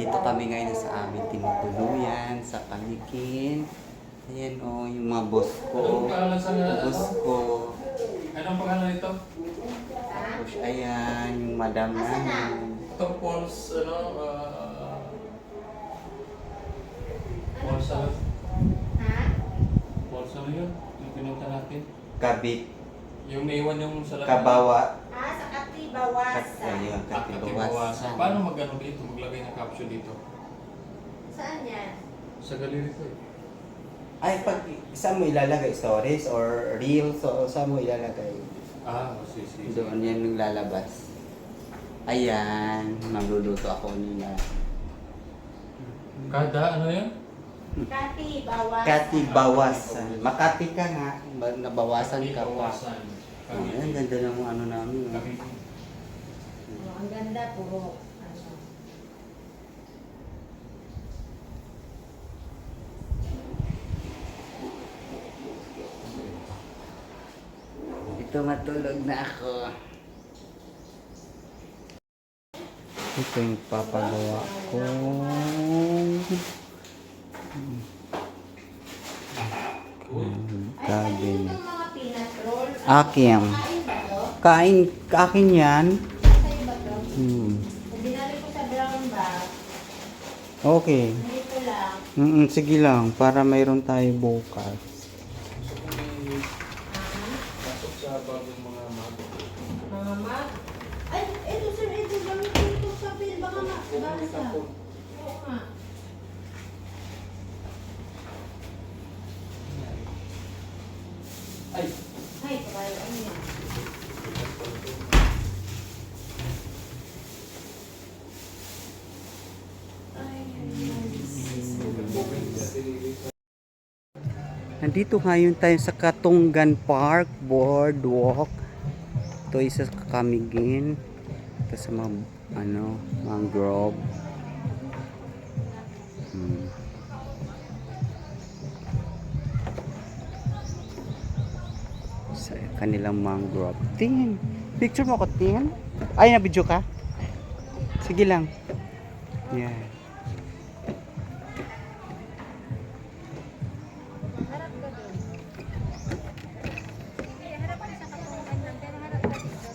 Nandito kami ngayon sa aming tinutuluyan, sa Panikin. Ayan o, yung mga boss ko. Anong pangalan sa... Boss ko. Anong pangalan ito? Tapos ayan, yung madam namin. Ito, Paul's, ano, Paul's, ano? Ha? Paul's, ano yun? Yung pinunta natin? Kabit. Yung naiwan yung sa labas. Kabawa. Ah, sa Katibawasan. Ayun, Katibawasan. Katibawasan. Paano mag-ano dito? Maglagay ng caption dito? Saan yan? Sa galeri ko eh. Ay, pag saan mo ilalagay? Stories or reels? O saan mo ilalagay? Ah, sige. Doon yan yung lalabas. Ayan, magluluto ako nila. Kada ano yan? Katibawasan. Katibawasan. Makati ka nga. Nabawasan ka pa. Katibawasan. Oh, ayan, ganda ng ano namin. Kami. Oh, ang ganda, puro. Ano. Ito, matulog na ako. Ito yung papagawa ko. Ay, Cabin. kanino itong mga peanut roll? Akin. Kain ba to? Akin yan. Sa'yo ba to? Binali ko sa brown bag. Okay. Dito lang. Sige lang, para mayroon tayo bukas. Pasok sa bagong mga mago. Mga mag. Ay, ito sir, ito. Gamitin ito sa pil. Baka basa. Oo nga. Ay! Ay, kabayo. Ano yan? Ay, Nandito ngayon tayo sa Katunggan Park Boardwalk. Ito isa sa Kamigin. Ito sa mga mangrove. Sa kanilang mangrove. Tingin. Picture mo ko, tingin. Ay, na-video ka? Sige lang. Yeah. harap ka doon. Sige, harap ka sa katungan lang. Pero harap ka dito. 1,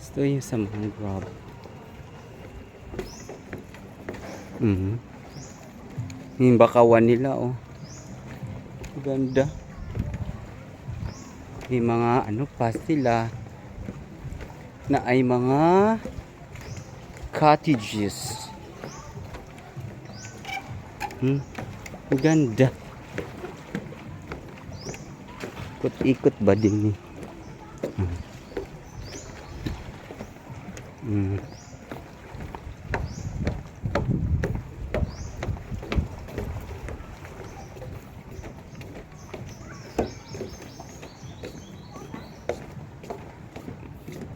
2, 3. Ito yung sa mangrove. Yung bakawan nila, oh. Ganda. May mga pa sila na ay mga cottages. Ganda. Ikot-ikot ba din eh.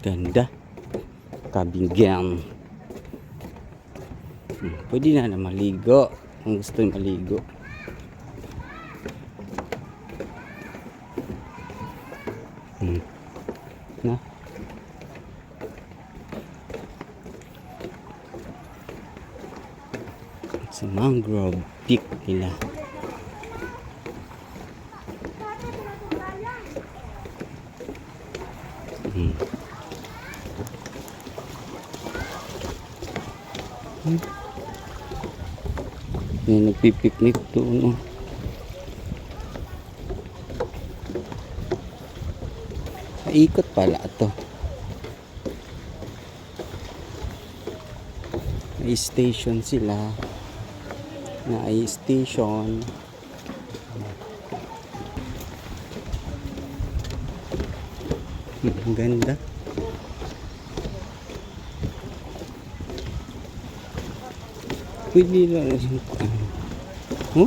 Ganda. Kabinggan. Pwede na maligo. Kung gusto yung maligo. Na. Sa mangrove peak nila. May nagpipiknik doon. Ikot pala ito. May station sila. Na ay station. Ang ganda. Pwede lang oh?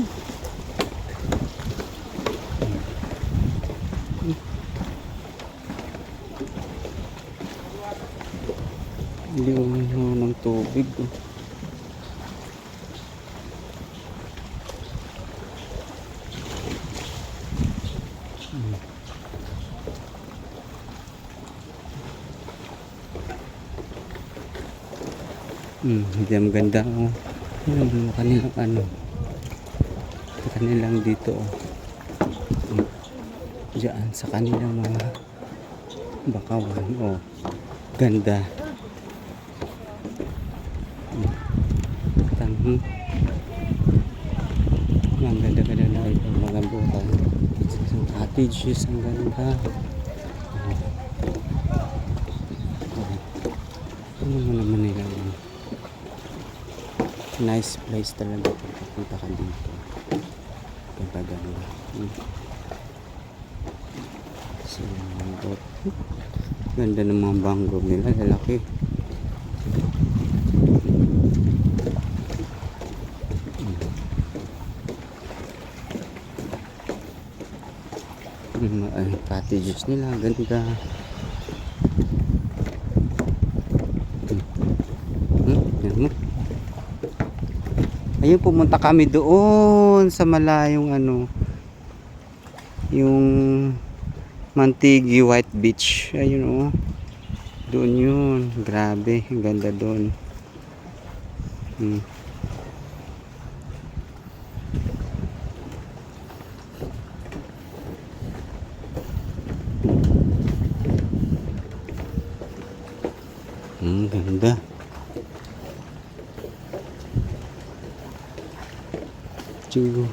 Liwanag ng tubig. Hindi ang ganda oh. Yung kanilang ano. Kanilang dito oh. Diyan sa kanilang mga bakawan oh. Ganda. Tangi. Ang ganda-ganda na ito mga buhay. Sa cottages ang ganda. Ano mo naman nila yun? Nice place talaga kung pupunta ka dito. Ganda-ganda. So, ganda ng mga mangrove nila. Lalaki. Ay, cottages nila. Ganda. Yan mo. Ayun, pumunta kami doon sa malayong ano, yung Mantigi White Beach. Ayun oh. Doon yun. Grabe, ang ganda doon. Ganda. Chigo.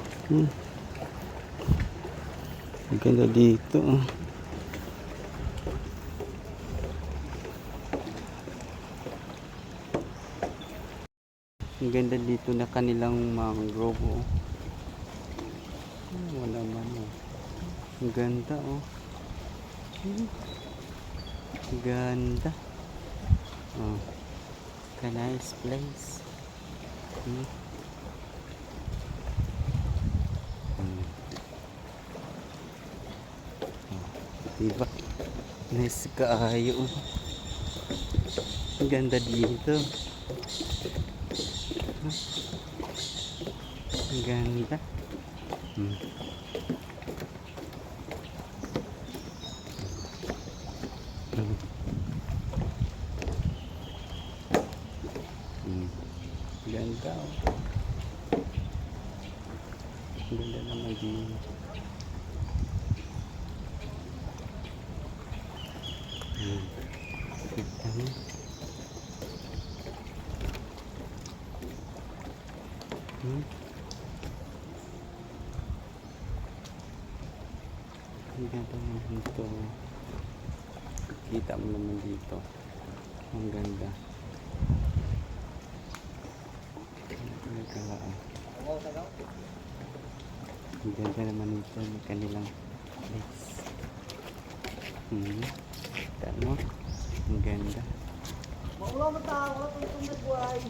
Ang ganda dito. Ang ganda dito na kanilang mangrove oh. Wala man oh. Ang ganda oh. Ang ganda. Oh. A nice place. Diba? Nice kaayo. Ang ganda dito. Ang ganda. Ganda oh. Ganda naman dito. Kita mo. Ang ganda naman dito. Kita mo naman dito. Ang ganda. Ang ganda naman ito ng kanilang place. Kita mo? Ang ganda. Maulang mo tao, wala pang itong nagbuhay.